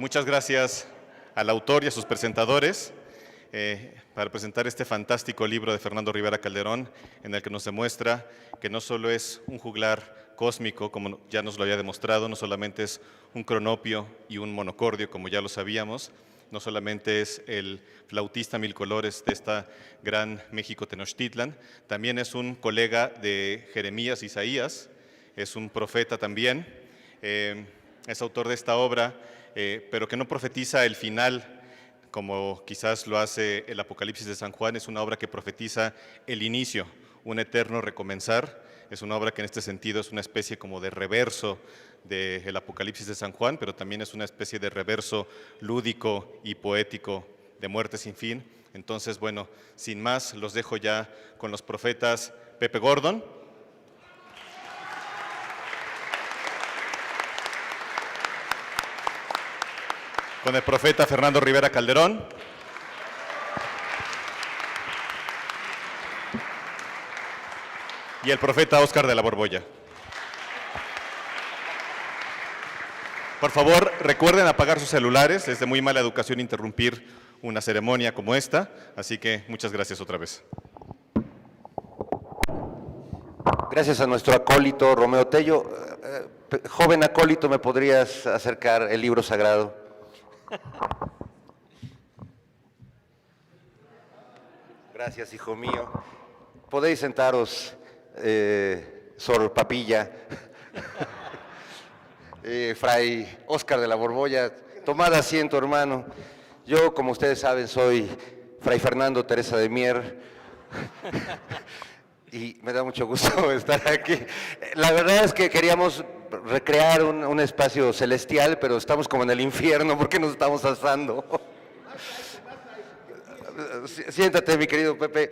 Muchas gracias al autor y a sus presentadores para presentar este fantástico libro de Fernando Rivera Calderón, en el que nos demuestra que no solo es un juglar cósmico, como ya nos lo había demostrado, no solamente es un cronopio y un monocordio, como ya lo sabíamos, no solamente es el flautista mil colores de esta gran México Tenochtitlan, también es un colega de Jeremías Isaías, es un profeta también, es autor de esta obra, pero que no profetiza el final, como quizás lo hace el Apocalipsis de San Juan. Es una obra que profetiza el inicio, un eterno recomenzar. Es una obra que en este sentido es una especie como de reverso del Apocalipsis de San Juan, pero también es una especie de reverso lúdico y poético de Muerte sin fin. Entonces, bueno, sin más, los dejo ya con los profetas Pepe Gordon. Con el profeta Fernando Rivera Calderón. Y el profeta Óscar de la Borbolla. Por favor, recuerden apagar sus celulares. Es de muy mala educación interrumpir una ceremonia como esta. Así que muchas gracias otra vez. Gracias a nuestro acólito Romeo Tello. Joven acólito, ¿me podrías acercar el libro sagrado? Gracias, hijo mío. Podéis sentaros, Sor Papilla, Fray Óscar de la Borbolla. Tomad asiento, hermano. Yo, como ustedes saben, soy Fray Fernando Teresa de Mier y me da mucho gusto estar aquí. La verdad es que queríamos recrear un espacio celestial, pero estamos como en el infierno porque nos estamos asando. Siéntate, mi querido Pepe.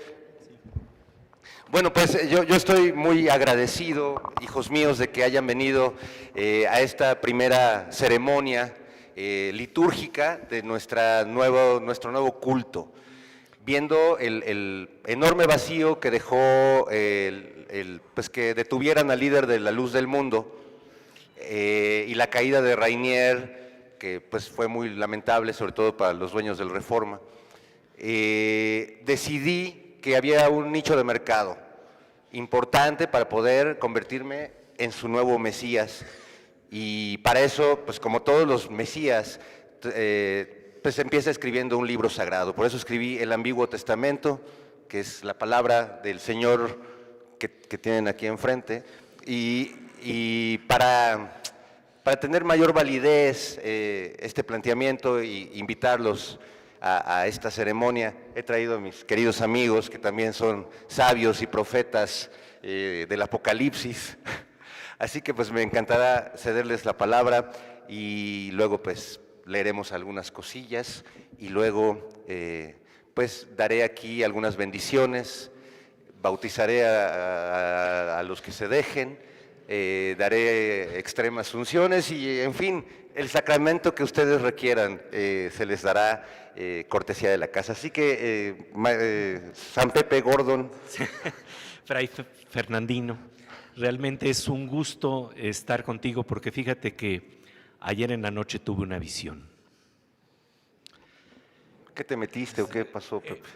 Bueno, pues yo estoy muy agradecido, hijos míos, de que hayan venido a esta primera ceremonia litúrgica de nuestro nuevo culto, viendo el enorme vacío que dejó, pues que detuvieran al líder de la luz del mundo, y la caída de Rainier, que pues fue muy lamentable, sobre todo para los dueños del Reforma. Decidí que había un nicho de mercado importante para poder convertirme en su nuevo Mesías, y para eso, pues como todos los Mesías, pues empieza escribiendo un libro sagrado. Por eso escribí el Ambiguo Testamento, que es la palabra del Señor que tienen aquí enfrente, y para tener mayor validez este planteamiento y invitarlos a esta ceremonia, he traído a mis queridos amigos que también son sabios y profetas del Apocalipsis. Así que pues me encantará cederles la palabra y luego pues leeremos algunas cosillas y luego pues daré aquí algunas bendiciones, bautizaré a los que se dejen, daré extremas unciones y, en fin, el sacramento que ustedes requieran se les dará cortesía de la casa. Así que, San Pepe Gordon. Fray Fernandino, realmente es un gusto estar contigo porque fíjate que ayer en la noche tuve una visión. ¿Qué te metiste o qué pasó, Pepe?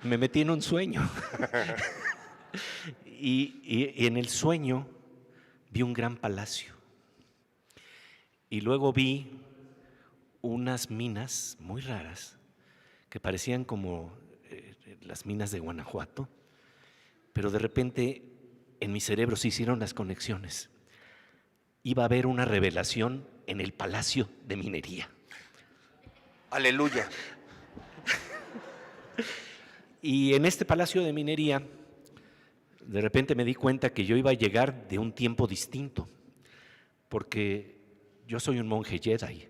Me metí en un sueño. Y en el sueño vi un gran palacio. Y luego vi unas minas muy raras que parecían como las minas de Guanajuato, pero de repente en mi cerebro se hicieron las conexiones. Iba a haber una revelación en el Palacio de Minería. Aleluya. Y en este Palacio de Minería, de repente me di cuenta que yo iba a llegar de un tiempo distinto, porque yo soy un monje Jedi.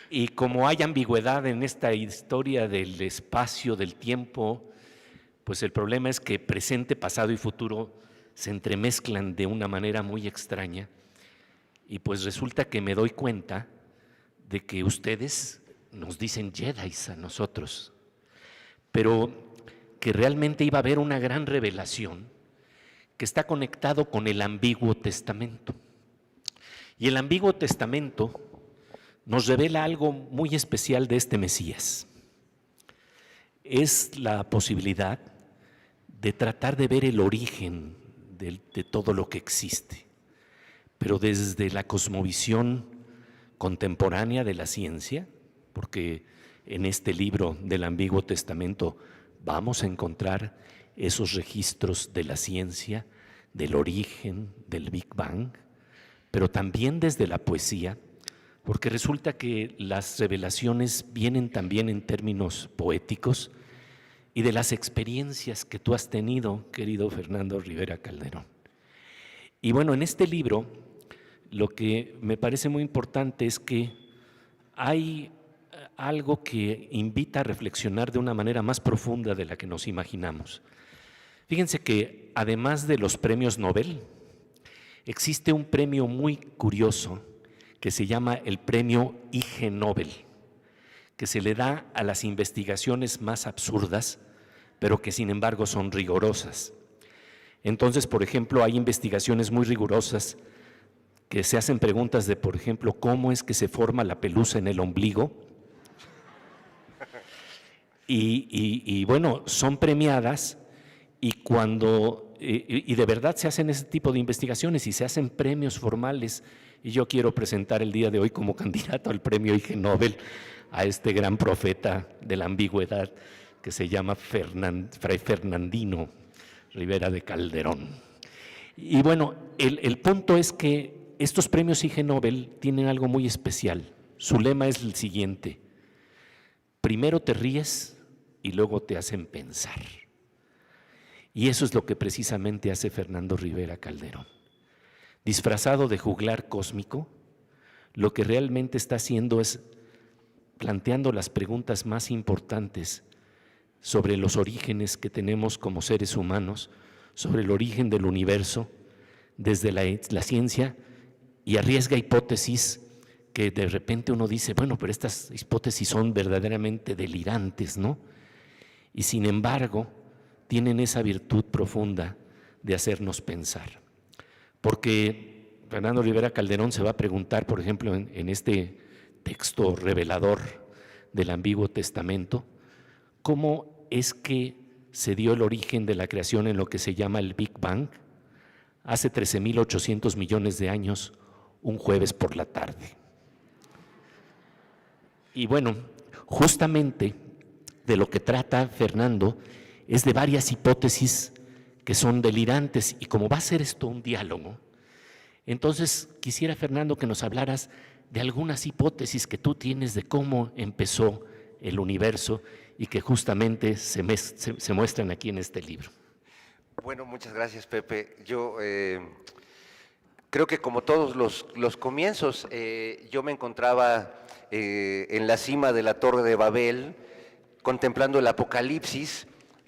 Y como hay ambigüedad en esta historia del espacio, del tiempo, pues el problema es que presente, pasado y futuro se entremezclan de una manera muy extraña, y pues resulta que me doy cuenta de que ustedes nos dicen Jedis a nosotros, pero que realmente iba a haber una gran revelación que está conectado con el Ambiguo Testamento. Y el Ambiguo Testamento nos revela algo muy especial de este Mesías. Es la posibilidad de tratar de ver el origen de todo lo que existe, pero desde la cosmovisión contemporánea de la ciencia, porque en este libro del Ambiguo Testamento vamos a encontrar esos registros de la ciencia, del origen, del Big Bang, pero también desde la poesía, porque resulta que las revelaciones vienen también en términos poéticos y de las experiencias que tú has tenido, querido Fernando Rivera Calderón. Y bueno, en este libro lo que me parece muy importante es que hay algo que invita a reflexionar de una manera más profunda de la que nos imaginamos. Fíjense que además de los premios Nobel, existe un premio muy curioso que se llama el premio Ig Nobel, que se le da a las investigaciones más absurdas, pero que sin embargo son rigurosas. Entonces, por ejemplo, hay investigaciones muy rigurosas que se hacen preguntas de, por ejemplo, ¿cómo es que se forma la pelusa en el ombligo? Y bueno, son premiadas y de verdad se hacen ese tipo de investigaciones y se hacen premios formales. Y yo quiero presentar el día de hoy como candidato al premio Ig Nobel a este gran profeta de la ambigüedad que se llama Fray Fernandino Rivera de Calderón. Y bueno, el punto es que estos premios Ig Nobel tienen algo muy especial. Su lema es el siguiente: primero te ríes y luego te hacen pensar. Y eso es lo que precisamente hace Fernando Rivera Calderón. Disfrazado de juglar cósmico, lo que realmente está haciendo es planteando las preguntas más importantes sobre los orígenes que tenemos como seres humanos, sobre el origen del universo, desde la ciencia, y arriesga hipótesis que de repente uno dice, bueno, pero estas hipótesis son verdaderamente delirantes, ¿no? Y sin embargo, tienen esa virtud profunda de hacernos pensar. Porque Fernando Rivera Calderón se va a preguntar, por ejemplo, en este texto revelador del Ambiguo Testamento, ¿cómo es que se dio el origen de la creación en lo que se llama el Big Bang hace 13.800 millones de años, un jueves por la tarde? Y bueno, justamente de lo que trata Fernando es de varias hipótesis que son delirantes, y como va a ser esto un diálogo, entonces quisiera, Fernando, que nos hablaras de algunas hipótesis que tú tienes de cómo empezó el universo y que justamente se muestran aquí en este libro. Bueno, muchas gracias, Pepe. Yo creo que como todos los comienzos, yo me encontraba en la cima de la Torre de Babel, contemplando el apocalipsis,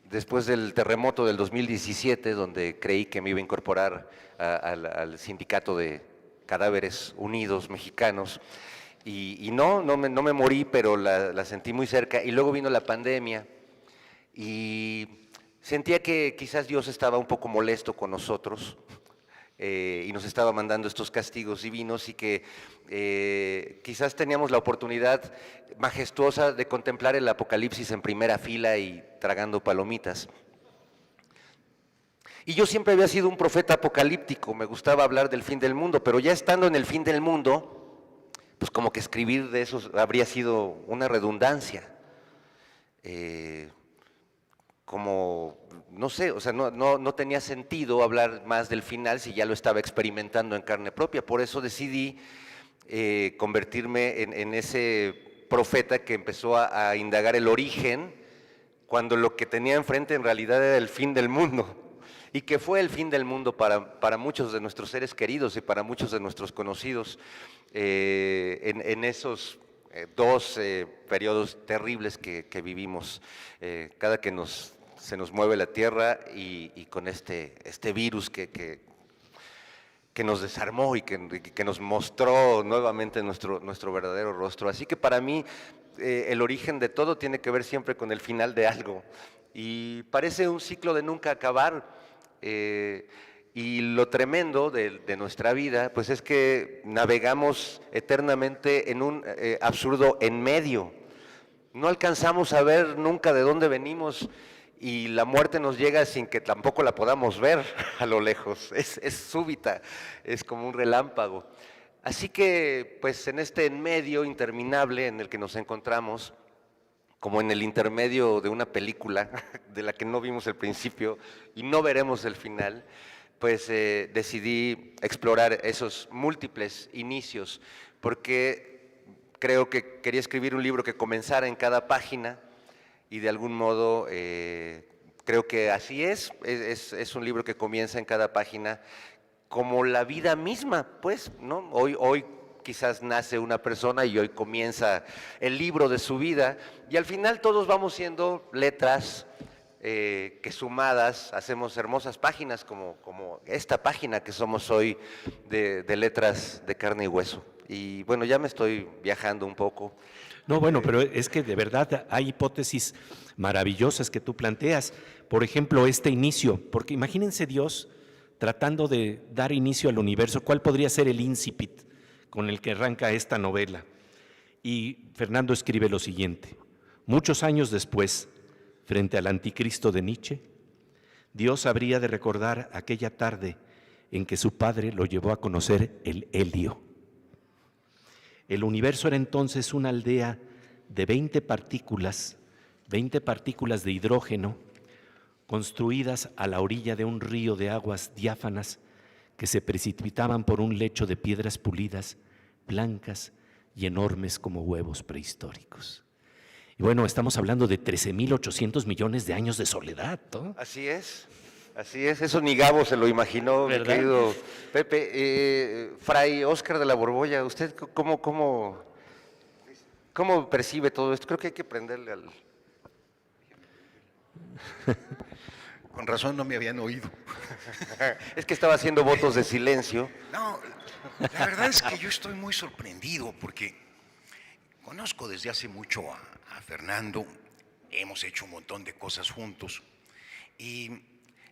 después del terremoto del 2017, donde creí que me iba a incorporar al sindicato de cadáveres unidos mexicanos, y no me morí, pero la sentí muy cerca, y luego vino la pandemia, y sentía que quizás Dios estaba un poco molesto con nosotros, y nos estaba mandando estos castigos divinos, y que quizás teníamos la oportunidad majestuosa de contemplar el apocalipsis en primera fila y tragando palomitas. Y yo siempre había sido un profeta apocalíptico, me gustaba hablar del fin del mundo, pero ya estando en el fin del mundo, pues como que escribir de eso habría sido una redundancia. Como, no sé, o sea, no tenía sentido hablar más del final si ya lo estaba experimentando en carne propia. Por eso decidí convertirme en ese profeta que empezó a indagar el origen, cuando lo que tenía enfrente en realidad era el fin del mundo, y que fue el fin del mundo para muchos de nuestros seres queridos y para muchos de nuestros conocidos en esos dos periodos terribles que vivimos, cada que se nos mueve la tierra, y con este virus que nos desarmó y que nos mostró nuevamente nuestro verdadero rostro. Así que para mí el origen de todo tiene que ver siempre con el final de algo, y parece un ciclo de nunca acabar, Y lo tremendo de nuestra vida, pues es que navegamos eternamente en un absurdo en medio. No alcanzamos a ver nunca de dónde venimos y la muerte nos llega sin que tampoco la podamos ver a lo lejos. Es súbita, es como un relámpago. Así que, pues en este en medio interminable en el que nos encontramos, como en el intermedio de una película de la que no vimos el principio y no veremos el final, pues decidí explorar esos múltiples inicios, porque creo que quería escribir un libro que comenzara en cada página y de algún modo creo que así es un libro que comienza en cada página como la vida misma, pues, ¿no? Hoy quizás nace una persona y hoy comienza el libro de su vida y al final todos vamos siendo letras que sumadas hacemos hermosas páginas como esta página que somos hoy de letras de carne y hueso. Y bueno, ya me estoy viajando un poco. No, bueno, pero es que de verdad hay hipótesis maravillosas que tú planteas. Por ejemplo, este inicio, porque imagínense Dios tratando de dar inicio al universo. ¿Cuál podría ser el incipit con el que arranca esta novela? Y Fernando escribe lo siguiente: muchos años después, frente al anticristo de Nietzsche, Dios habría de recordar aquella tarde en que su padre lo llevó a conocer el helio. El universo era entonces una aldea de 20 partículas de hidrógeno, construidas a la orilla de un río de aguas diáfanas que se precipitaban por un lecho de piedras pulidas, blancas y enormes como huevos prehistóricos. Y bueno, estamos hablando de 13.800 millones de años de soledad, ¿no? Así es, eso ni Gabo se lo imaginó, mi ¿verdad? querido Pepe. Fray Óscar de la Borbolla, ¿usted cómo percibe todo esto? Creo que hay que prenderle al... Con razón no me habían oído. Es que estaba haciendo votos de silencio. No, la verdad es que yo estoy muy sorprendido porque conozco desde hace mucho a Fernando, hemos hecho un montón de cosas juntos y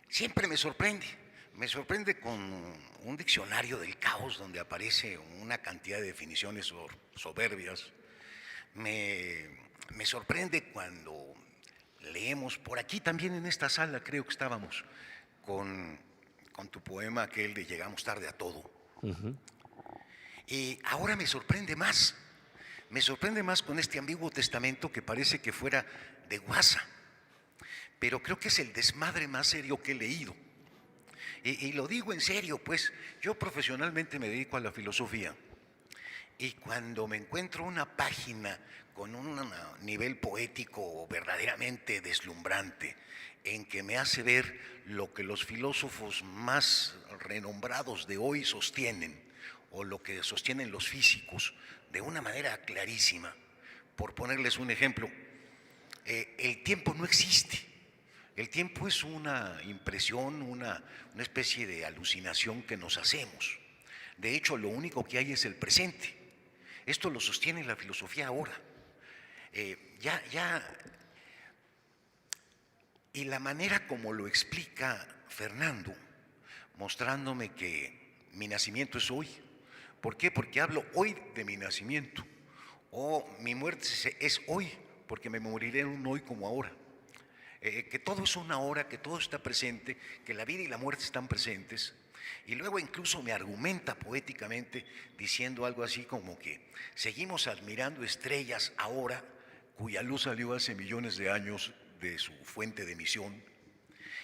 siempre me sorprende con un diccionario del caos donde aparece una cantidad de definiciones soberbias. Me sorprende cuando leemos, por aquí también en esta sala creo que estábamos, con tu poema aquel de Llegamos tarde a todo. Y ahora me sorprende más con este Antiguo Testamento que parece que fuera de guasa, pero creo que es el desmadre más serio que he leído. Y lo digo en serio, pues yo profesionalmente me dedico a la filosofía. Y cuando me encuentro una página con un nivel poético verdaderamente deslumbrante, en que me hace ver lo que los filósofos más renombrados de hoy sostienen, o lo que sostienen los físicos, de una manera clarísima, por ponerles un ejemplo, el tiempo no existe. El tiempo es una impresión, una especie de alucinación que nos hacemos. De hecho, lo único que hay es el presente. Esto lo sostiene la filosofía ahora. Y la manera como lo explica Fernando, mostrándome que mi nacimiento es hoy. ¿Por qué? Porque hablo hoy de mi nacimiento. O mi muerte es hoy, porque me moriré en un hoy como ahora. Que todo es una hora, que todo está presente, que la vida y la muerte están presentes. Y luego incluso me argumenta poéticamente diciendo algo así como que seguimos admirando estrellas ahora cuya luz salió hace millones de años de su fuente de emisión.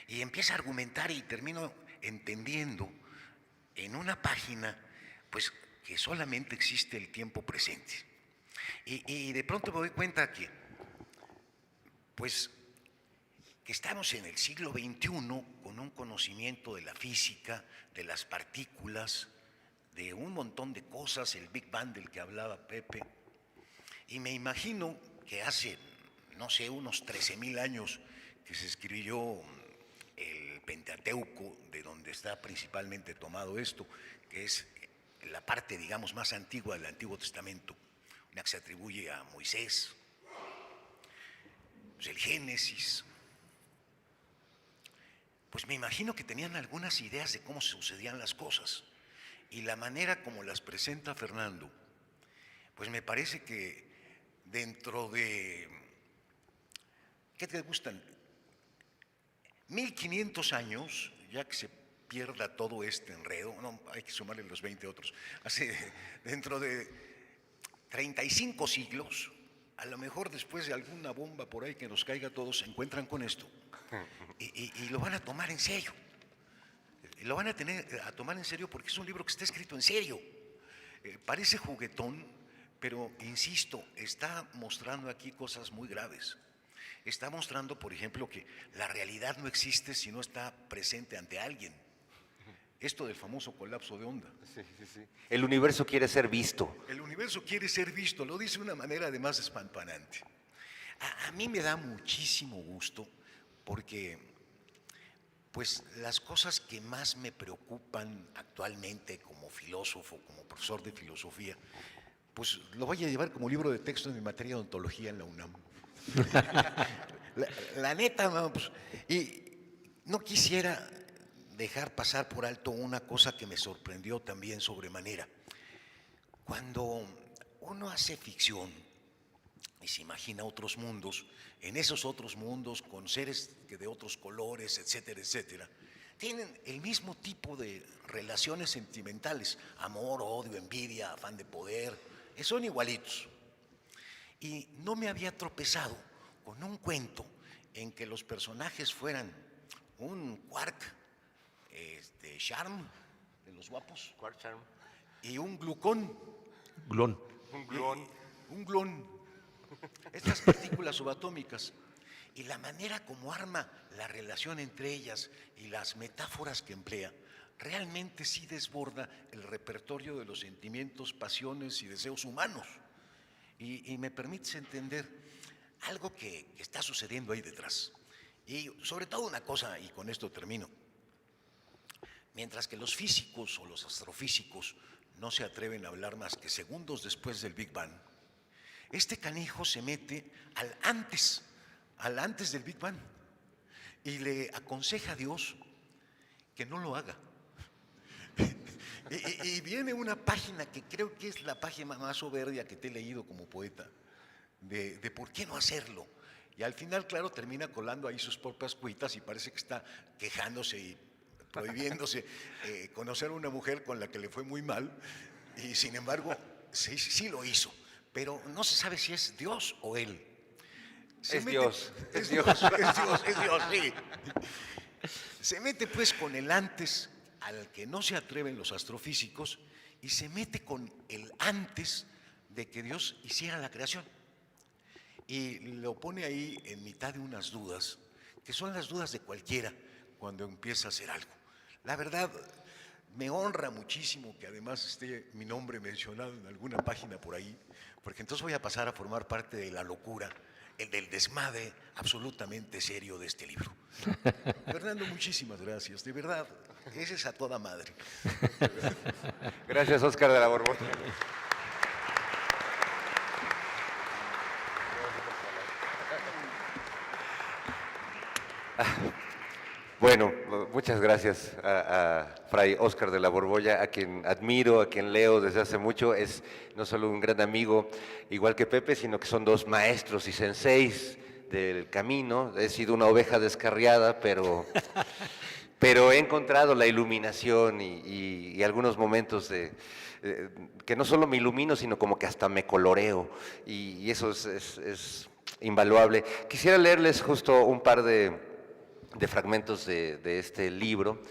Y empieza a argumentar y termino entendiendo en una página pues que solamente existe el tiempo presente. Y de pronto me doy cuenta que pues que estamos en el siglo XXI con un conocimiento de la física, de las partículas, de un montón de cosas, el Big Bang del que hablaba Pepe, y me imagino que hace, no sé, unos 13.000 años que se escribió el Pentateuco, de donde está principalmente tomado esto, que es la parte, digamos, más antigua del Antiguo Testamento, una que se atribuye a Moisés, pues el Génesis. pues me imagino que tenían algunas ideas de cómo sucedían las cosas. Y la manera como las presenta Fernando, pues me parece que dentro de, ¿qué te gustan? 1500 años, ya que se pierda todo este enredo, no, hay que sumarle los 20 otros, dentro de 35 siglos, a lo mejor después de alguna bomba por ahí que nos caiga, todos se encuentran con esto y lo van a tomar en serio. Lo van a tomar en serio porque es un libro que está escrito en serio. Parece juguetón, pero insisto, está mostrando aquí cosas muy graves. Está mostrando, por ejemplo, que la realidad no existe si no está presente ante alguien. Esto del famoso colapso de onda. Sí, sí, sí. El universo quiere ser visto. El universo quiere ser visto, lo dice de una manera además espampanante. A mí me da muchísimo gusto porque pues las cosas que más me preocupan actualmente como filósofo, como profesor de filosofía, pues lo voy a llevar como libro de texto en mi materia de ontología en la UNAM. La neta, pues, y no quisiera dejar pasar por alto una cosa que me sorprendió también sobremanera. Cuando uno hace ficción y se imagina otros mundos, en esos otros mundos con seres de otros colores, etcétera, etcétera, tienen el mismo tipo de relaciones sentimentales, amor, odio, envidia, afán de poder, son igualitos. Y no me había tropezado con un cuento en que los personajes fueran un Quark, Charm, de los guapos, Quark Charm. y un Glucón. Glón. Un gluón. Un glón. Estas partículas subatómicas. Y la manera como arma la relación entre ellas y las metáforas que emplea, realmente sí desborda el repertorio de los sentimientos, pasiones y deseos humanos. Y me permites entender algo que está sucediendo ahí detrás. Y sobre todo una cosa, y con esto termino. Mientras que los físicos o los astrofísicos no se atreven a hablar más que segundos después del Big Bang, este canijo se mete al antes del Big Bang y le aconseja a Dios que no lo haga. Y viene una página que creo que es la página más soberbia que te he leído como poeta, de por qué no hacerlo. Y al final, claro, termina colando ahí sus propias cuitas y parece que está quejándose y prohibiéndose conocer a una mujer con la que le fue muy mal, y sin embargo, sí lo hizo, pero no se sabe si es Dios o él. Es Dios, es Dios, sí. Se mete pues con el antes al que no se atreven los astrofísicos y se mete con el antes de que Dios hiciera la creación. Y lo pone ahí en mitad de unas dudas, que son las dudas de cualquiera cuando empieza a hacer algo. La verdad, me honra muchísimo que además esté mi nombre mencionado en alguna página por ahí, porque entonces voy a pasar a formar parte de la locura, del desmadre absolutamente serio de este libro. Fernando, muchísimas gracias, de verdad, ese es a toda madre. Gracias, Óscar de la Borbolla. Bueno, muchas gracias a Fray Óscar de la Borbolla, a quien admiro, a quien leo desde hace mucho. Es no solo un gran amigo, igual que Pepe, sino que son dos maestros y senseis del camino. He sido una oveja descarriada, pero he encontrado la iluminación y algunos momentos que no solo me ilumino, sino como que hasta me coloreo, y eso es invaluable. Quisiera leerles justo un par de fragmentos de este libro,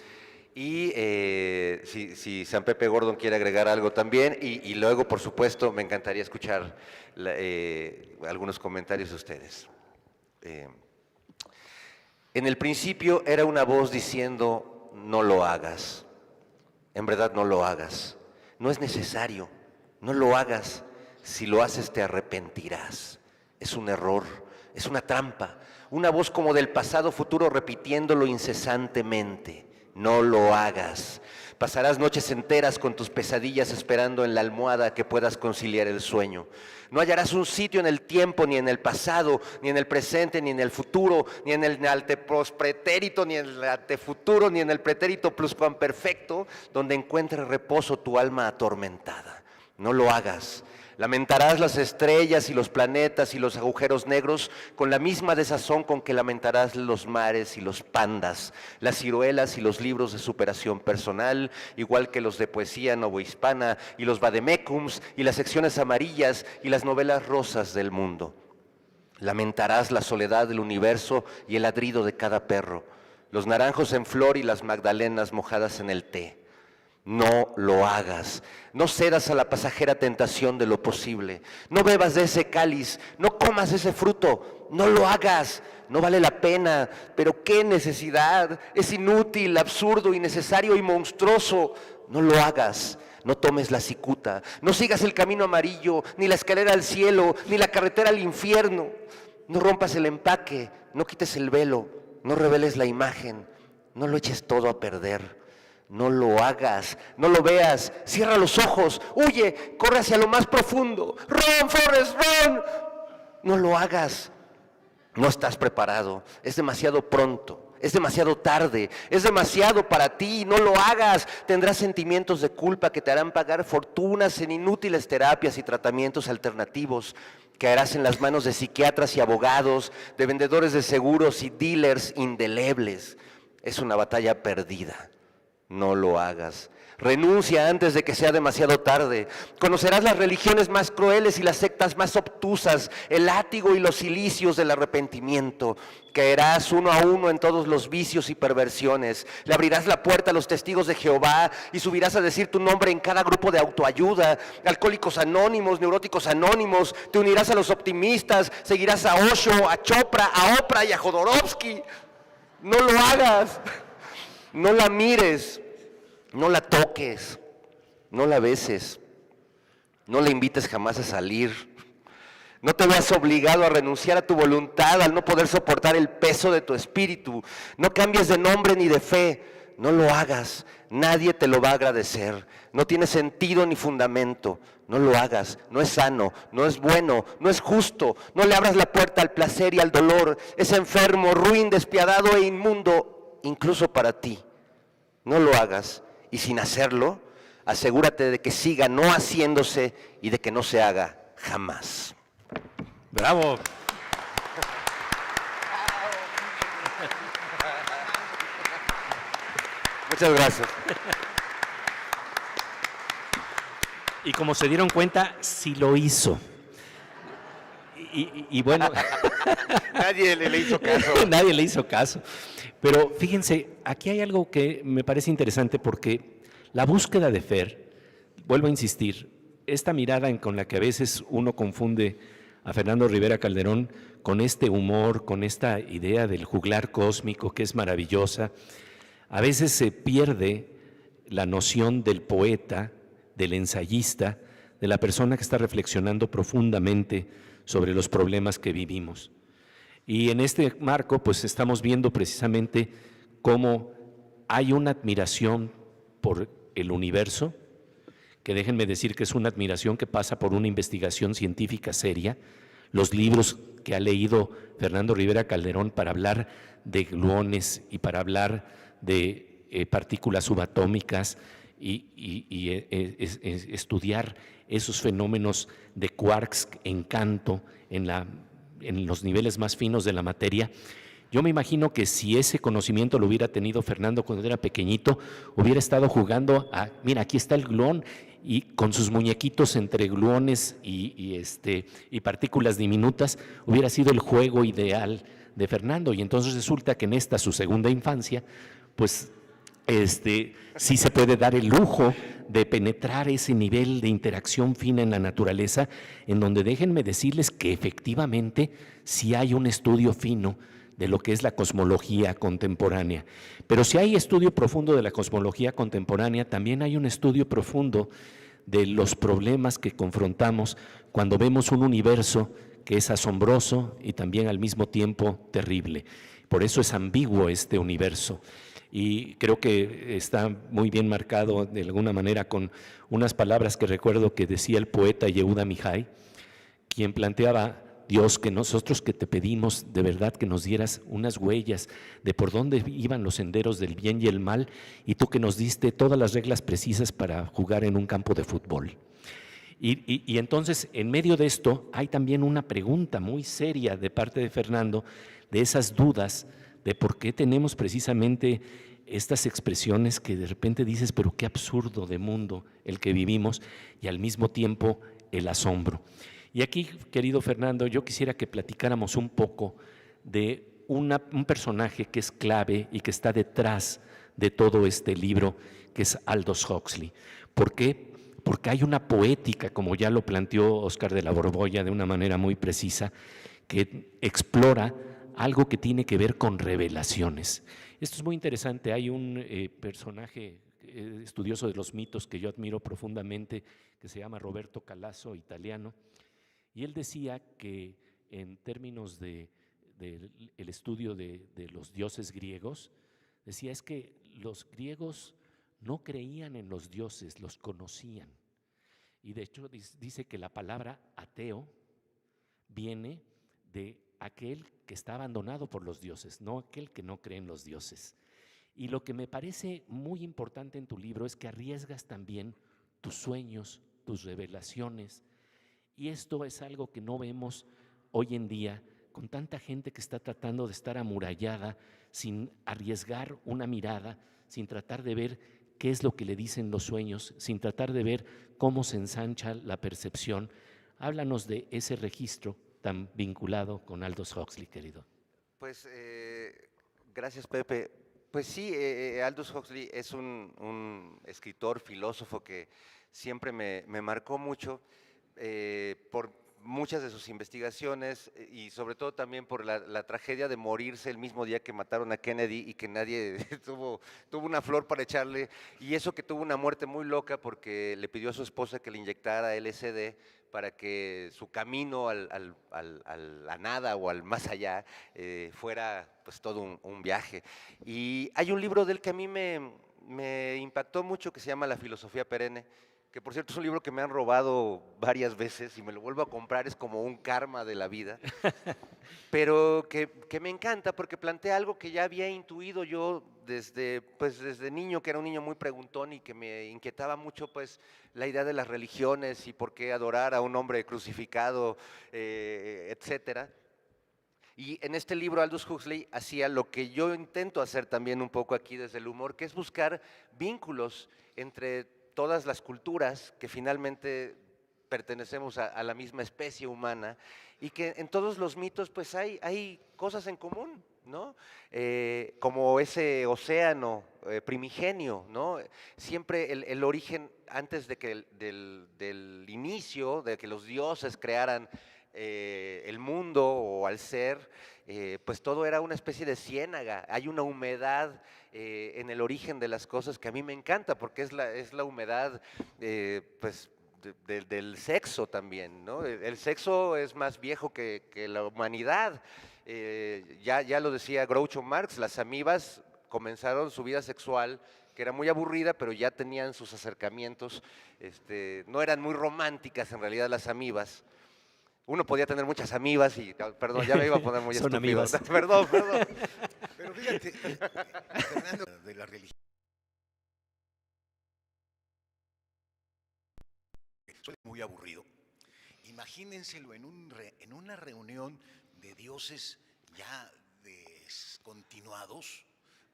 y si San Pepe Gordon quiere agregar algo también, y luego, por supuesto, me encantaría escuchar algunos comentarios de ustedes. En el principio era una voz diciendo: no lo hagas, en verdad no lo hagas, no es necesario, no lo hagas, si lo haces te arrepentirás, es un error, es una trampa. Una voz como del pasado futuro repitiéndolo incesantemente: no lo hagas. Pasarás noches enteras con tus pesadillas esperando en la almohada que puedas conciliar el sueño. No hallarás un sitio en el tiempo, ni en el pasado, ni en el presente, ni en el futuro, ni en el antepretérito, ni en el antefuturo, ni en el pretérito pluscuamperfecto, donde encuentre reposo tu alma atormentada. No lo hagas. Lamentarás las estrellas y los planetas y los agujeros negros con la misma desazón con que lamentarás los mares y los pandas, las ciruelas y los libros de superación personal, igual que los de poesía novohispana y los vademecums y las secciones amarillas y las novelas rosas del mundo. Lamentarás la soledad del universo y el ladrido de cada perro, los naranjos en flor y las magdalenas mojadas en el té. No lo hagas, no cedas a la pasajera tentación de lo posible, no bebas de ese cáliz, no comas ese fruto, no lo hagas, no vale la pena, pero qué necesidad, es inútil, absurdo, innecesario y monstruoso, no lo hagas. No tomes la cicuta, no sigas el camino amarillo, ni la escalera al cielo, ni la carretera al infierno, no rompas el empaque, no quites el velo, no reveles la imagen, no lo eches todo a perder. No lo hagas, no lo veas, cierra los ojos, huye, corre hacia lo más profundo. ¡Run, Forrest, run! No lo hagas, no estás preparado, es demasiado pronto, es demasiado tarde, es demasiado para ti, no lo hagas. Tendrás sentimientos de culpa que te harán pagar fortunas en inútiles terapias y tratamientos alternativos. Caerás en las manos de psiquiatras y abogados, de vendedores de seguros y dealers indelebles. Es una batalla perdida. No lo hagas. Renuncia antes de que sea demasiado tarde. Conocerás las religiones más crueles y las sectas más obtusas, el látigo y los cilicios del arrepentimiento. Caerás uno a uno en todos los vicios y perversiones. Le abrirás la puerta a los testigos de Jehová y subirás a decir tu nombre en cada grupo de autoayuda. Alcohólicos anónimos, neuróticos anónimos. Te unirás a los optimistas, seguirás a Osho, a Chopra, a Oprah y a Jodorowsky. No lo hagas. No la mires, no la toques, no la beses, no la invites jamás a salir. No te veas obligado a renunciar a tu voluntad al no poder soportar el peso de tu espíritu. No cambies de nombre ni de fe, no lo hagas, nadie te lo va a agradecer. No tiene sentido ni fundamento, no lo hagas, no es sano, no es bueno, no es justo. No le abras la puerta al placer y al dolor, es enfermo, ruin, despiadado e inmundo. Incluso para ti, no lo hagas, y sin hacerlo, asegúrate de que siga no haciéndose y de que no se haga jamás. ¡Bravo! Muchas gracias. Y como se dieron cuenta, sí lo hizo. Y bueno, Nadie le hizo caso. nadie le hizo caso. Pero fíjense, aquí hay algo que me parece interesante porque la búsqueda de Fer, vuelvo a insistir, esta mirada con la que a veces uno confunde a Fernando Rivera Calderón con este humor, con esta idea del juglar cósmico que es maravillosa, a veces se pierde la noción del poeta, del ensayista, de la persona que está reflexionando profundamente sobre los problemas que vivimos. Y en este marco, pues estamos viendo precisamente cómo hay una admiración por el universo, que déjenme decir que es una admiración que pasa por una investigación científica seria. Los libros que ha leído Fernando Rivera Calderón para hablar de gluones y para hablar de partículas subatómicas y estudiar esos fenómenos de quarks en canto en los niveles más finos de la materia. Yo me imagino que si ese conocimiento lo hubiera tenido Fernando cuando era pequeñito, hubiera estado jugando a, mira, aquí está el gluón, y con sus muñequitos entre gluones y partículas diminutas, hubiera sido el juego ideal de Fernando. Y entonces resulta que en esta, su segunda infancia, pues sí se puede dar el lujo de penetrar ese nivel de interacción fina en la naturaleza, en donde déjenme decirles que efectivamente sí hay un estudio fino de lo que es la cosmología contemporánea. Pero si hay estudio profundo de la cosmología contemporánea, también hay un estudio profundo de los problemas que confrontamos cuando vemos un universo que es asombroso y también al mismo tiempo terrible. Por eso es ambiguo este universo. y creo que está muy bien marcado de alguna manera con unas palabras que recuerdo que decía el poeta Yehuda Mihai, quien planteaba: Dios, que nosotros que te pedimos de verdad que nos dieras unas huellas de por dónde iban los senderos del bien y el mal, y tú que nos diste todas las reglas precisas para jugar en un campo de fútbol. Y entonces, en medio de esto, hay también una pregunta muy seria de parte de Fernando, de esas dudas de por qué tenemos precisamente estas expresiones que de repente dices, pero qué absurdo de mundo el que vivimos, y al mismo tiempo el asombro. Y aquí, querido Fernando, yo quisiera que platicáramos un poco de un personaje que es clave y que está detrás de todo este libro, que es Aldous Huxley. ¿Por qué? Porque hay una poética, como ya lo planteó Óscar de la Borbolla de una manera muy precisa, que explora algo que tiene que ver con revelaciones. Esto es muy interesante. Hay un personaje estudioso de los mitos que yo admiro profundamente, que se llama Roberto Calasso, italiano, y él decía que en términos del estudio de los dioses griegos, decía es que los griegos no creían en los dioses, los conocían. Y de hecho dice que la palabra ateo viene de aquel que está abandonado por los dioses, no aquel que no cree en los dioses. Y lo que me parece muy importante en tu libro es que arriesgas también tus sueños, tus revelaciones. Y esto es algo que no vemos hoy en día con tanta gente que está tratando de estar amurallada, sin arriesgar una mirada, sin tratar de ver qué es lo que le dicen los sueños, sin tratar de ver cómo se ensancha la percepción. Háblanos de ese registro tan vinculado con Aldous Huxley, querido. Pues gracias, Pepe. Pues sí, Aldous Huxley es un escritor, filósofo que siempre me marcó mucho por muchas de sus investigaciones y sobre todo también por la tragedia de morirse el mismo día que mataron a Kennedy y que nadie tuvo una flor para echarle, y eso que tuvo una muerte muy loca porque le pidió a su esposa que le inyectara LSD para que su camino a la nada o al más allá fuera pues todo un viaje. Y hay un libro de él que a mí me impactó mucho que se llama La filosofía perenne, que por cierto es un libro que me han robado varias veces y me lo vuelvo a comprar, es como un karma de la vida, pero que me encanta porque plantea algo que ya había intuido yo desde niño, que era un niño muy preguntón y que me inquietaba mucho pues la idea de las religiones y por qué adorar a un hombre crucificado, etcétera. Y en este libro Aldous Huxley hacía lo que yo intento hacer también un poco aquí desde el humor, que es buscar vínculos entre todas las culturas que finalmente pertenecemos a la misma especie humana y que en todos los mitos pues hay cosas en común, ¿no? Como ese océano primigenio, ¿no? Siempre el origen, antes de que del inicio, de que los dioses crearan el mundo o al ser, pues todo era una especie de ciénaga. Hay una humedad en el origen de las cosas que a mí me encanta porque es la humedad pues del sexo también, ¿no? El sexo es más viejo que la humanidad. Ya lo decía Groucho Marx, las amibas comenzaron su vida sexual que era muy aburrida, pero ya tenían sus acercamientos, no eran muy románticas en realidad las amibas. Uno podía tener muchas amibas y, perdón, ya me iba a poner muy Son estúpido. amibas. Perdón. Pero fíjate, Fernando, de la religión, soy muy aburrido. Imagínenselo en una reunión de dioses ya descontinuados,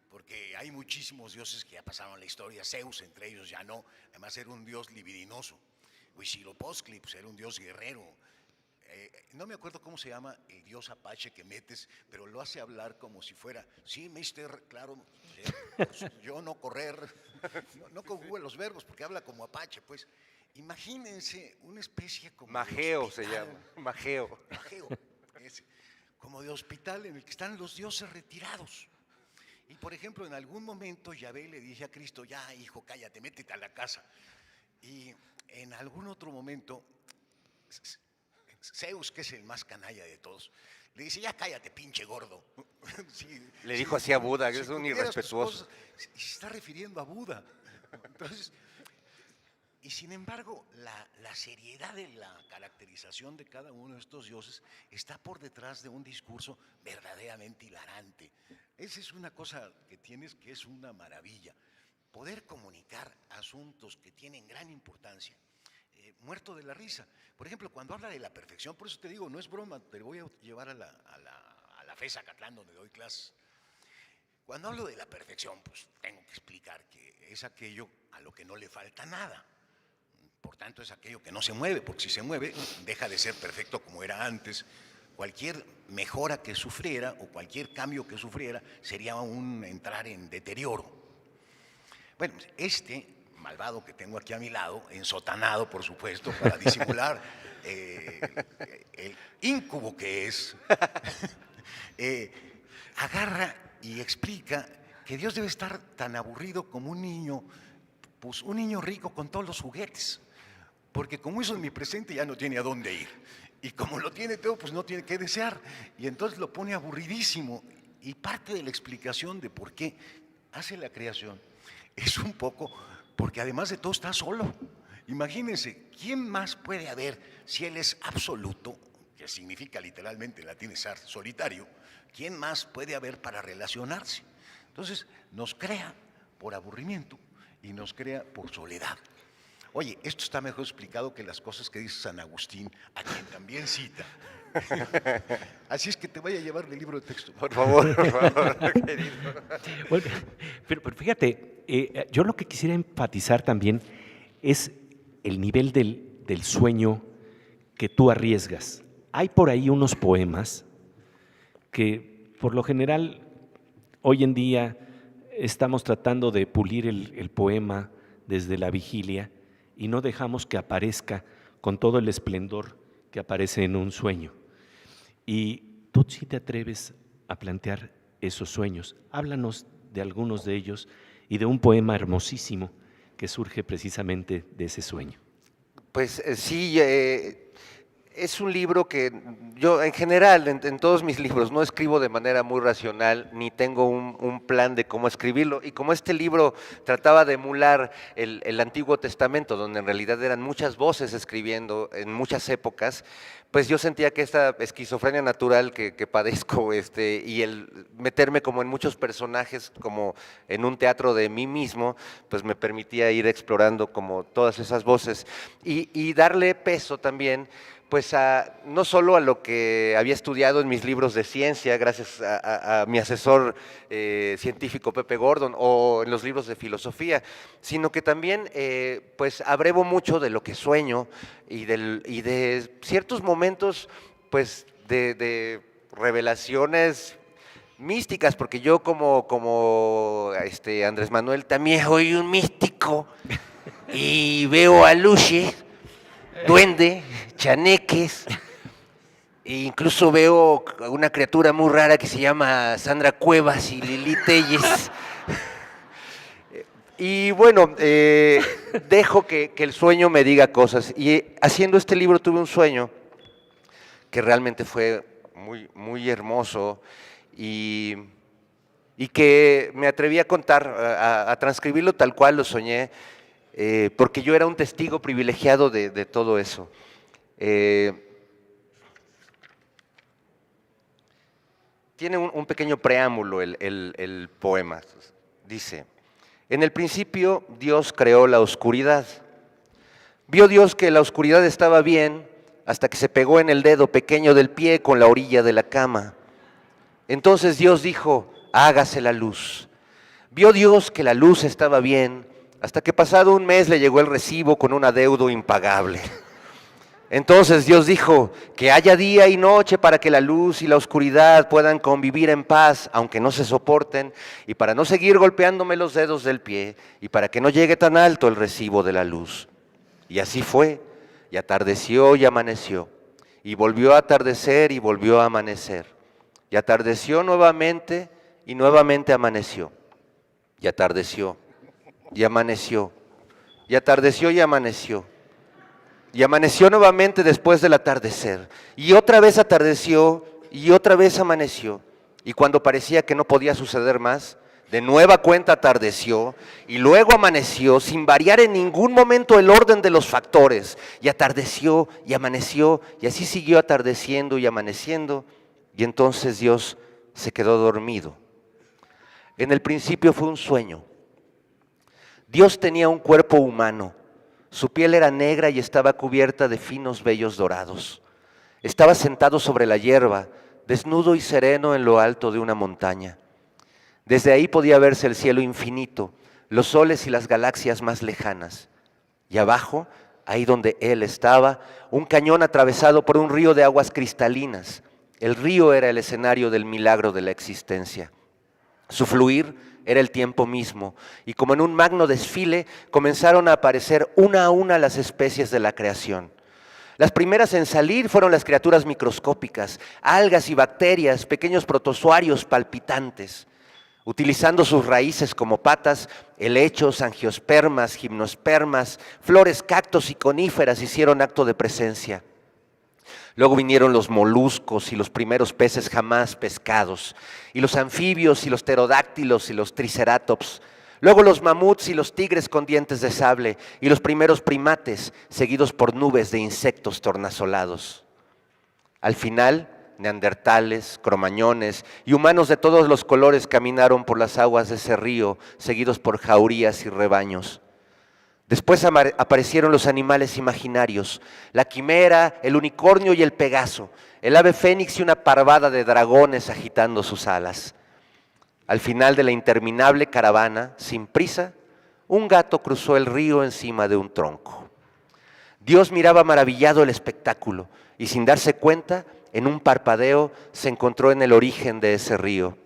porque hay muchísimos dioses que ya pasaron la historia, Zeus entre ellos ya no, además era un dios libidinoso. Huitzilopochtli pues era un dios guerrero. No me acuerdo cómo se llama el dios apache que metes, pero lo hace hablar como si fuera, sí, mister, claro, pues, yo no correr, no conjuga los verbos porque habla como apache, pues. Imagínense una especie como Mageo se llama, Mageo. Mageo, como de hospital en el que están los dioses retirados. Y por ejemplo, en algún momento Yahvé le dice a Cristo, ya hijo, cállate, métete a la casa. Y en algún otro momento Zeus, que es el más canalla de todos, le dice, ya cállate, pinche gordo. Sí, Le dijo así a Buda, que si es un tuvieras tus irrespetuoso. cosas, y se está refiriendo a Buda. Entonces, y sin embargo, la seriedad de la caracterización de cada uno de estos dioses está por detrás de un discurso verdaderamente hilarante. Esa es una cosa que tienes que es una maravilla. Poder comunicar asuntos que tienen gran importancia, muerto de la risa. Por ejemplo, cuando habla de la perfección, por eso te digo, no es broma, te voy a llevar a la FES Acatlán, donde doy clases. Cuando hablo de la perfección, pues tengo que explicar que es aquello a lo que no le falta nada. Por tanto, es aquello que no se mueve, porque si se mueve, deja de ser perfecto como era antes. Cualquier mejora que sufriera o cualquier cambio que sufriera sería un entrar en deterioro. Bueno, este malvado que tengo aquí a mi lado, ensotanado, por supuesto, para disimular el íncubo que es, agarra y explica que Dios debe estar tan aburrido como un niño, pues un niño rico con todos los juguetes, porque como hizo en mi presente ya no tiene a dónde ir, y como lo tiene todo, pues no tiene que desear, y entonces lo pone aburridísimo, y parte de la explicación de por qué hace la creación es un poco, porque además de todo está solo. Imagínense, ¿quién más puede haber si Él es absoluto, que significa literalmente en latín estar solitario? ¿Quién más puede haber para relacionarse? Entonces, nos crea por aburrimiento y nos crea por soledad. Oye, esto está mejor explicado que las cosas que dice San Agustín, a quien también cita. Así es que te voy a llevar el libro de texto. Por favor, querido. Bueno, pero fíjate, yo lo que quisiera enfatizar también es el nivel del sueño que tú arriesgas. Hay por ahí unos poemas que por lo general hoy en día estamos tratando de pulir el poema desde la vigilia y no dejamos que aparezca con todo el esplendor que aparece en un sueño. Y tú sí te atreves a plantear esos sueños. Háblanos de algunos de ellos y de un poema hermosísimo que surge precisamente de ese sueño. Pues sí, es un libro que yo en general, en todos mis libros, no escribo de manera muy racional, ni tengo un plan de cómo escribirlo. Y como este libro trataba de emular el Antiguo Testamento, donde en realidad eran muchas voces escribiendo en muchas épocas, pues yo sentía que esta esquizofrenia natural que padezco y el meterme como en muchos personajes, como en un teatro de mí mismo, pues me permitía ir explorando como todas esas voces y darle peso también pues no solo a lo que había estudiado en mis libros de ciencia, gracias a mi asesor científico Pepe Gordon, o en los libros de filosofía, sino que también pues abrevo mucho de lo que sueño y de ciertos momentos pues de revelaciones místicas, porque yo como Andrés Manuel también soy un místico y veo a luces, duende, chaneques, e incluso veo una criatura muy rara que se llama Sandra Cuevas y Lili Telles. Y bueno, dejo que el sueño me diga cosas. Y haciendo este libro tuve un sueño que realmente fue muy, muy hermoso y que me atreví a contar, a transcribirlo tal cual lo soñé, porque yo era un testigo privilegiado de todo eso. Tiene un pequeño preámbulo el poema. Dice: en el principio Dios creó la oscuridad. Vio Dios que la oscuridad estaba bien hasta que se pegó en el dedo pequeño del pie con la orilla de la cama. Entonces Dios dijo: hágase la luz. Vio Dios que la luz estaba bien hasta que pasado un mes le llegó el recibo con un adeudo impagable. Entonces Dios dijo: que haya día y noche para que la luz y la oscuridad puedan convivir en paz, aunque no se soporten, y para no seguir golpeándome los dedos del pie, y para que no llegue tan alto el recibo de la luz. Y así fue, y atardeció y amaneció, y volvió a atardecer y volvió a amanecer, y atardeció nuevamente y nuevamente amaneció, y atardeció y amaneció, y atardeció y amaneció. Y amaneció nuevamente después del atardecer. Y otra vez atardeció y otra vez amaneció. Y cuando parecía que no podía suceder más, de nueva cuenta atardeció y luego amaneció sin variar en ningún momento el orden de los factores. Y atardeció y amaneció y así siguió atardeciendo y amaneciendo. Y entonces Dios se quedó dormido. En el principio fue un sueño. Dios tenía un cuerpo humano. Su piel era negra y estaba cubierta de finos vellos dorados. Estaba sentado sobre la hierba, desnudo y sereno en lo alto de una montaña. Desde ahí podía verse el cielo infinito, los soles y las galaxias más lejanas. Y abajo, ahí donde él estaba, un cañón atravesado por un río de aguas cristalinas. El río era el escenario del milagro de la existencia. Su fluir era el tiempo mismo, y como en un magno desfile comenzaron a aparecer una a una las especies de la creación. Las primeras en salir fueron las criaturas microscópicas, algas y bacterias, pequeños protozoarios palpitantes. Utilizando sus raíces como patas, helechos, angiospermas, gimnospermas, flores, cactos y coníferas hicieron acto de presencia. Luego vinieron los moluscos y los primeros peces jamás pescados, y los anfibios y los pterodáctilos y los triceratops. Luego los mamuts y los tigres con dientes de sable, y los primeros primates, seguidos por nubes de insectos tornasolados. Al final, neandertales, cromañones y humanos de todos los colores caminaron por las aguas de ese río, seguidos por jaurías y rebaños. Después aparecieron los animales imaginarios, la quimera, el unicornio y el pegaso, el ave fénix y una parvada de dragones agitando sus alas. Al final de la interminable caravana, sin prisa, un gato cruzó el río encima de un tronco. Dios miraba maravillado el espectáculo y sin darse cuenta, en un parpadeo, se encontró en el origen de ese río.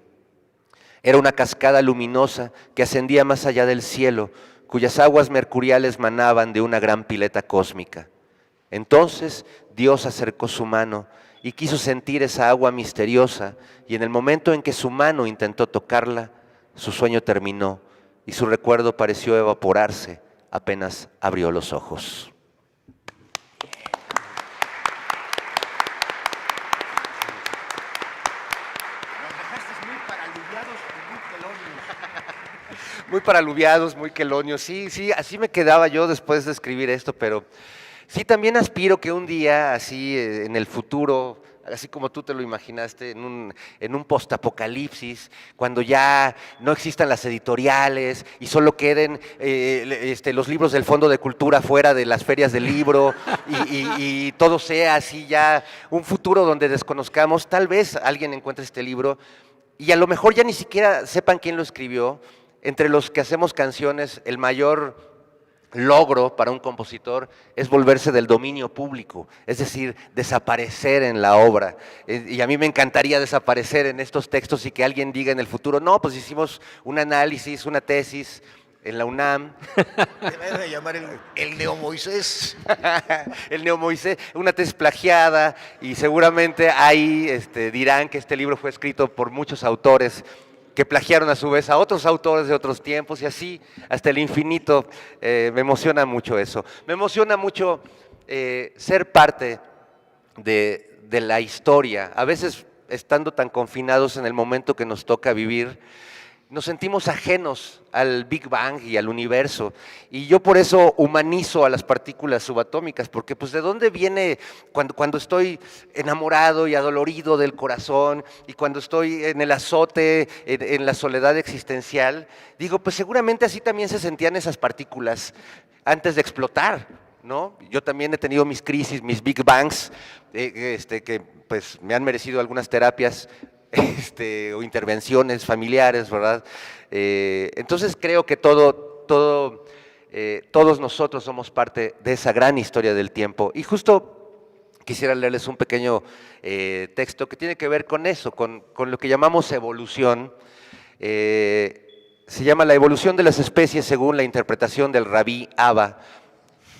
Era una cascada luminosa que ascendía más allá del cielo, cuyas aguas mercuriales manaban de una gran pileta cósmica. Entonces Dios acercó su mano y quiso sentir esa agua misteriosa, y en el momento en que su mano intentó tocarla, su sueño terminó y su recuerdo pareció evaporarse apenas abrió los ojos. Muy paraluviados, muy quelonios. Sí, así me quedaba yo después de escribir esto, pero sí también aspiro que un día, así en el futuro, así como tú te lo imaginaste, en un postapocalipsis, cuando ya no existan las editoriales y solo queden los libros del Fondo de Cultura fuera de las ferias del libro y todo sea así ya, un futuro donde desconozcamos, tal vez alguien encuentre este libro y a lo mejor ya ni siquiera sepan quién lo escribió. Entre los que hacemos canciones, el mayor logro para un compositor es volverse del dominio público, es decir, desaparecer en la obra. Y a mí me encantaría desaparecer en estos textos y que alguien diga en el futuro, no, pues hicimos un análisis, una tesis en la UNAM. Debe de llamar el Neomoisés. El Neomoisés, una tesis plagiada, y seguramente ahí dirán que este libro fue escrito por muchos autores que plagiaron a su vez a otros autores de otros tiempos y así hasta el infinito. Me emociona mucho eso. Me emociona mucho ser parte de la historia. A veces, estando tan confinados en el momento que nos toca vivir, nos sentimos ajenos al Big Bang y al universo, y yo por eso humanizo a las partículas subatómicas, porque pues de dónde viene cuando estoy enamorado y adolorido del corazón, y cuando estoy en el azote, en la soledad existencial, digo, pues seguramente así también se sentían esas partículas antes de explotar, ¿no? Yo también he tenido mis crisis, mis Big Bangs, que pues me han merecido algunas terapias o intervenciones familiares, ¿verdad? Entonces creo que todos nosotros somos parte de esa gran historia del tiempo. Y justo quisiera leerles un pequeño texto que tiene que ver con eso, con lo que llamamos evolución. Se llama La evolución de las especies según la interpretación del Rabí Abba,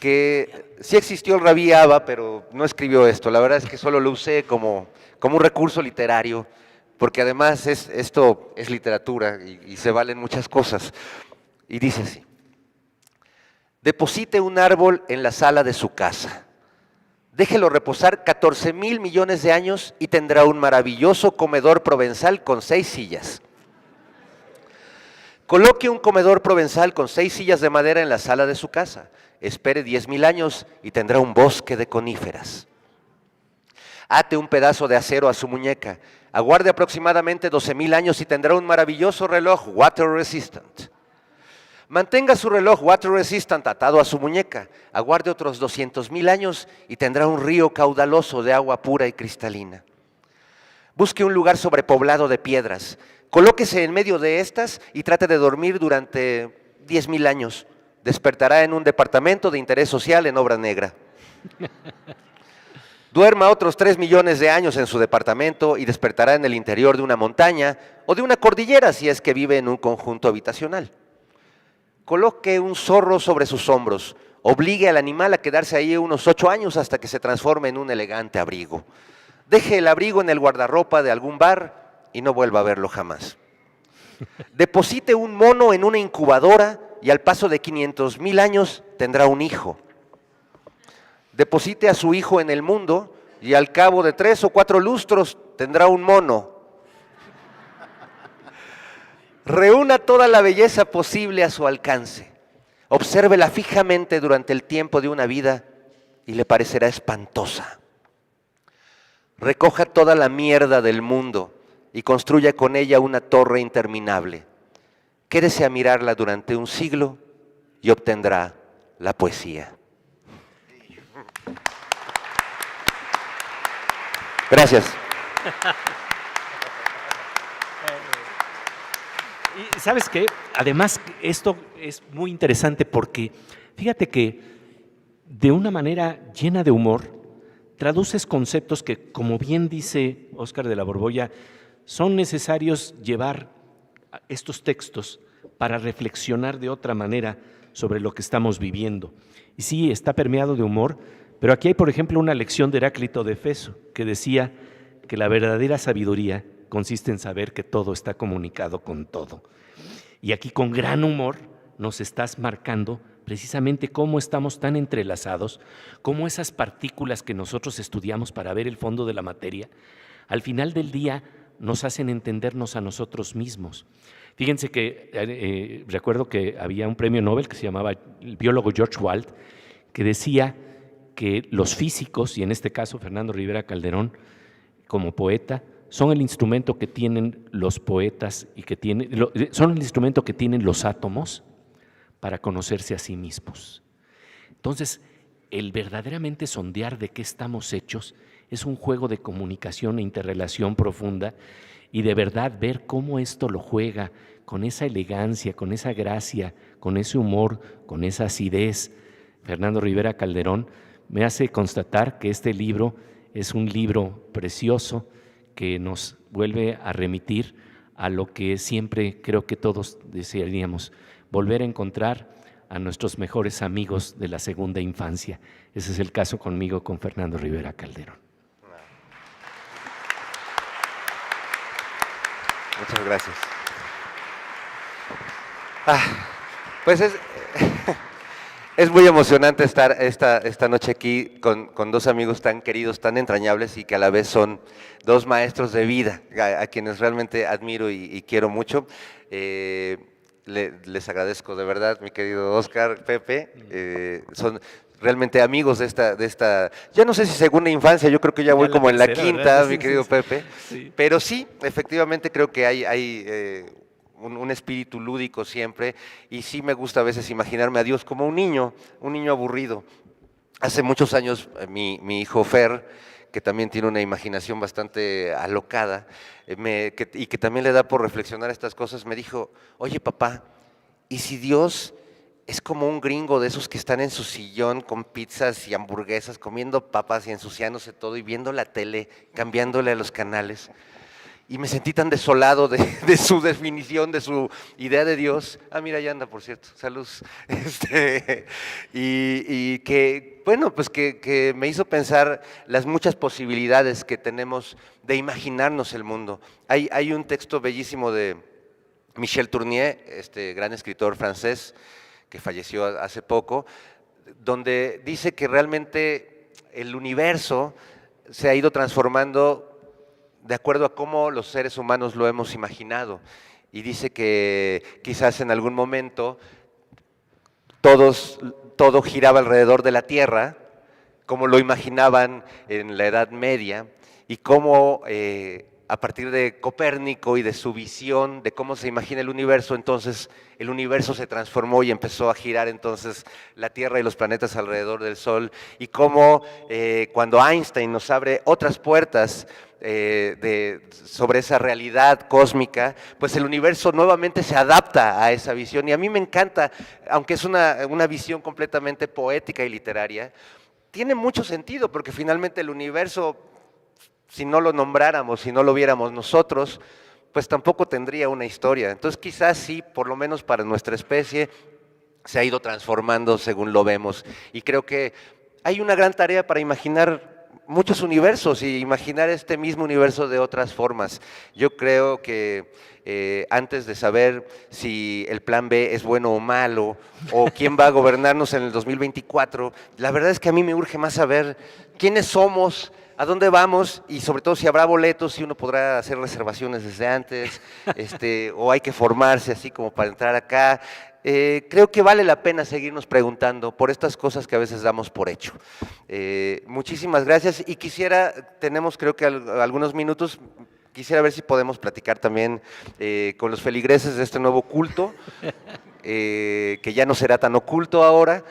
que sí existió el Rabí Abba, pero no escribió esto. La verdad es que solo lo usé como un recurso literario, porque además esto es literatura y se valen muchas cosas. Y dice así: deposite un árbol en la sala de su casa, Déjelo reposar 14,000 millones de años y tendrá un maravilloso comedor provenzal con 6 sillas. Coloque un comedor provenzal con 6 sillas de madera en la sala de su casa. Espere 10,000 años y tendrá un bosque de coníferas. Ate un pedazo de acero a su muñeca. Aguarde aproximadamente 12,000 años y tendrá un maravilloso reloj water resistant. Mantenga su reloj water resistant atado a su muñeca. Aguarde otros 200,000 años y tendrá un río caudaloso de agua pura y cristalina. Busque un lugar sobrepoblado de piedras. Colóquese en medio de estas y trate de dormir durante 10,000 años. Despertará en un departamento de interés social en obra negra. Duerma otros 3 millones de años en su departamento y despertará en el interior de una montaña o de una cordillera si es que vive en un conjunto habitacional. Coloque un zorro sobre sus hombros. Obligue al animal a quedarse ahí unos 8 años hasta que se transforme en un elegante abrigo. Deje el abrigo en el guardarropa de algún bar y no vuelva a verlo jamás. Deposite un mono en una incubadora y al paso de 500,000 años tendrá un hijo. Deposite a su hijo en el mundo y al cabo de 3 o 4 lustros tendrá un mono. Reúna toda la belleza posible a su alcance. Obsérvela fijamente durante el tiempo de una vida y le parecerá espantosa. Recoja toda la mierda del mundo y construya con ella una torre interminable. Quédese a mirarla durante un siglo y obtendrá la poesía. Gracias. Y ¿sabes qué? Además, esto es muy interesante porque fíjate que de una manera llena de humor traduces conceptos que, como bien dice Óscar de la Borbolla, son necesarios llevar estos textos para reflexionar de otra manera sobre lo que estamos viviendo. Y sí, está permeado de humor, pero aquí hay, por ejemplo, una lección de Heráclito de Éfeso que decía que la verdadera sabiduría consiste en saber que todo está comunicado con todo. Y aquí con gran humor nos estás marcando precisamente cómo estamos tan entrelazados, cómo esas partículas que nosotros estudiamos para ver el fondo de la materia, al final del día nos hacen entendernos a nosotros mismos. Fíjense que recuerdo que había un premio Nobel que se llamaba el biólogo George Wald, que decía que los físicos, y en este caso Fernando Rivera Calderón, como poeta, son el instrumento que tienen los poetas y que son el instrumento que tienen los átomos para conocerse a sí mismos. Entonces, el verdaderamente sondear de qué estamos hechos es un juego de comunicación e interrelación profunda y de verdad ver cómo esto lo juega con esa elegancia, con esa gracia, con ese humor, con esa acidez. Fernando Rivera Calderón me hace constatar que este libro es un libro precioso que nos vuelve a remitir a lo que siempre creo que todos desearíamos, volver a encontrar a nuestros mejores amigos de la segunda infancia. Ese es el caso conmigo, con Fernando Rivera Calderón. Muchas gracias. Pues es muy emocionante estar esta noche aquí con dos amigos tan queridos, tan entrañables y que a la vez son dos maestros de vida, a quienes realmente admiro y quiero mucho. Les agradezco de verdad, mi querido Óscar, Pepe, son realmente amigos de esta, ya no sé si segunda infancia, yo creo que ya voy como en la quinta, ¿verdad? Mi querido Pepe, sí. Pero sí, efectivamente creo que hay un espíritu lúdico siempre, y sí me gusta a veces imaginarme a Dios como un niño aburrido. Hace muchos años mi hijo Fer, que también tiene una imaginación bastante alocada, y que también le da por reflexionar estas cosas, me dijo: oye papá, ¿y si Dios es como un gringo de esos que están en su sillón con pizzas y hamburguesas, comiendo papas y ensuciándose todo y viendo la tele, cambiándole a los canales? Y me sentí tan desolado de su definición, de su idea de Dios. Mira, ya anda, por cierto, salud. Y que, bueno, pues que me hizo pensar las muchas posibilidades que tenemos de imaginarnos el mundo. Hay un texto bellísimo de Michel Tournier, este gran escritor francés que falleció hace poco, donde dice que realmente el universo se ha ido transformando de acuerdo a cómo los seres humanos lo hemos imaginado. Y dice que quizás en algún momento todo giraba alrededor de la Tierra, como lo imaginaban en la Edad Media, y cómo a partir de Copérnico y de su visión de cómo se imagina el universo, entonces el universo se transformó y empezó a girar entonces la Tierra y los planetas alrededor del Sol, y cómo cuando Einstein nos abre otras puertas sobre esa realidad cósmica, pues el universo nuevamente se adapta a esa visión. Y a mí me encanta, aunque es una visión completamente poética y literaria, tiene mucho sentido, porque finalmente el universo, si no lo nombráramos, si no lo viéramos nosotros, pues tampoco tendría una historia. Entonces quizás sí, por lo menos para nuestra especie, se ha ido transformando según lo vemos. Y creo que hay una gran tarea para imaginar muchos universos y imaginar este mismo universo de otras formas. Yo creo que antes de saber si el plan B es bueno o malo, o quién va a gobernarnos en el 2024, la verdad es que a mí me urge más saber quiénes somos, a dónde vamos y sobre todo si habrá boletos, si uno podrá hacer reservaciones desde antes, o hay que formarse así como para entrar acá. Creo que vale la pena seguirnos preguntando por estas cosas que a veces damos por hecho. Muchísimas gracias y tenemos creo que algunos minutos, quisiera ver si podemos platicar también con los feligreses de este nuevo culto, que ya no será tan oculto ahora,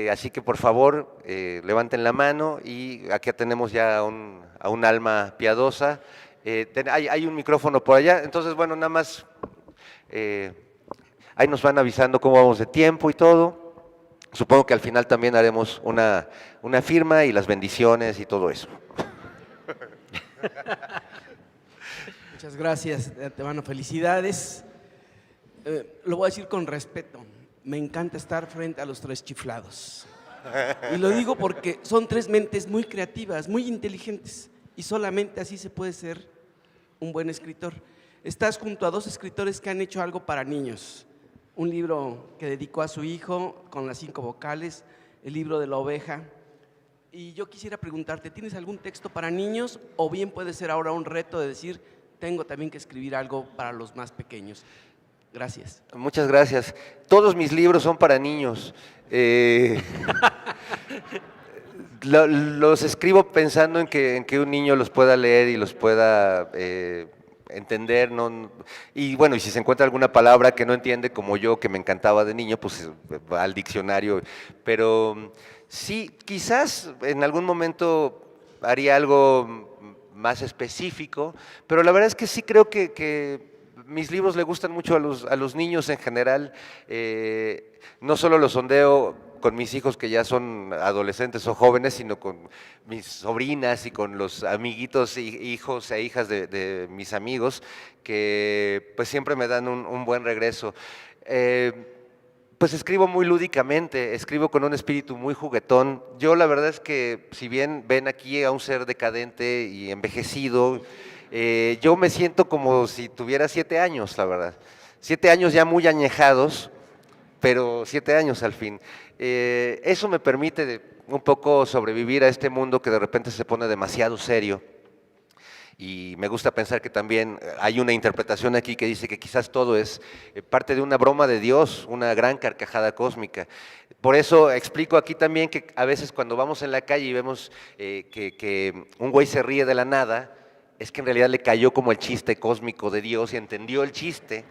así que por favor levanten la mano y aquí tenemos ya a un alma piadosa. Hay un micrófono por allá, entonces bueno, nada más ahí nos van avisando cómo vamos de tiempo y todo. Supongo que al final también haremos una firma y las bendiciones y todo eso. Muchas gracias, de antemano, felicidades. Lo voy a decir con respeto, me encanta estar frente a los tres chiflados. Y lo digo porque son tres mentes muy creativas, muy inteligentes, y solamente así se puede ser un buen escritor. Estás junto a dos escritores que han hecho algo para niños. Un libro que dedicó a su hijo con las 5 vocales, el libro de la oveja. Y yo quisiera preguntarte, ¿tienes algún texto para niños? O bien puede ser ahora un reto de decir, tengo también que escribir algo para los más pequeños. Gracias. Muchas gracias. Todos mis libros son para niños. Los escribo pensando en que un niño los pueda leer y los pueda entender, ¿no? Y bueno, y si se encuentra alguna palabra que no entiende, como yo, que me encantaba de niño, pues va al diccionario. Pero sí, quizás en algún momento haría algo más específico, pero la verdad es que sí creo que mis libros le gustan mucho a los niños en general. No solo los sondeo con mis hijos que ya son adolescentes o jóvenes, sino con mis sobrinas y con los amiguitos, hijos e hijas de mis amigos, que pues siempre me dan un buen regreso. Pues escribo muy lúdicamente, escribo con un espíritu muy juguetón. Yo la verdad es que si bien ven aquí a un ser decadente y envejecido, yo me siento como si tuviera 7 años, la verdad. 7 años ya muy añejados, pero 7 años al fin. Eso me permite un poco sobrevivir a este mundo que de repente se pone demasiado serio. Y me gusta pensar que también hay una interpretación aquí que dice que quizás todo es parte de una broma de Dios, una gran carcajada cósmica. Por eso explico aquí también que a veces cuando vamos en la calle y vemos que un güey se ríe de la nada, es que en realidad le cayó como el chiste cósmico de Dios y entendió el chiste.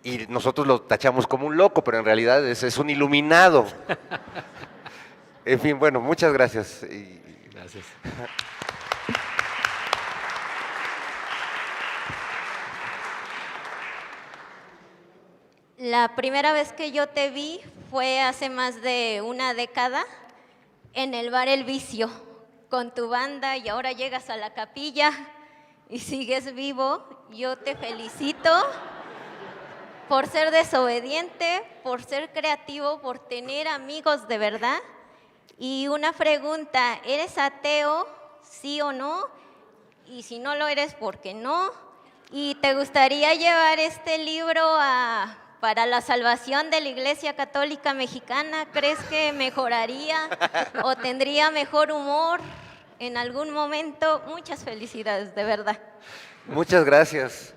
Y nosotros lo tachamos como un loco, pero en realidad es un iluminado. En fin, bueno, muchas gracias. Gracias. La primera vez que yo te vi fue hace más de una década en el bar El Vicio con tu banda y ahora llegas a la capilla y sigues vivo. Yo te felicito por ser desobediente, por ser creativo, por tener amigos de verdad. Y una pregunta, ¿eres ateo, sí o no? Y si no lo eres, ¿por qué no? ¿Y te gustaría llevar este libro a para la salvación de la Iglesia Católica Mexicana? ¿Crees que mejoraría o tendría mejor humor en algún momento? Muchas felicidades, de verdad. Muchas gracias.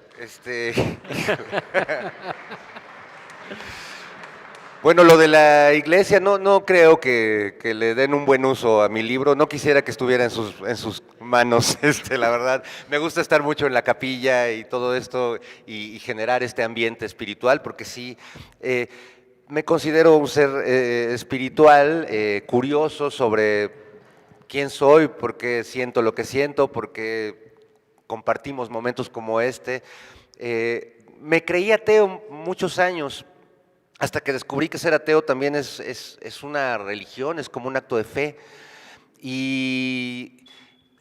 Bueno, lo de la iglesia, no creo que le den un buen uso a mi libro. No quisiera que estuviera en sus manos, la verdad. Me gusta estar mucho en la capilla y todo esto y generar este ambiente espiritual, porque sí, me considero un ser espiritual, curioso sobre quién soy, por qué siento lo que siento, por qué compartimos momentos como este. Me creí ateo muchos años, hasta que descubrí que ser ateo también es una religión, es como un acto de fe. Y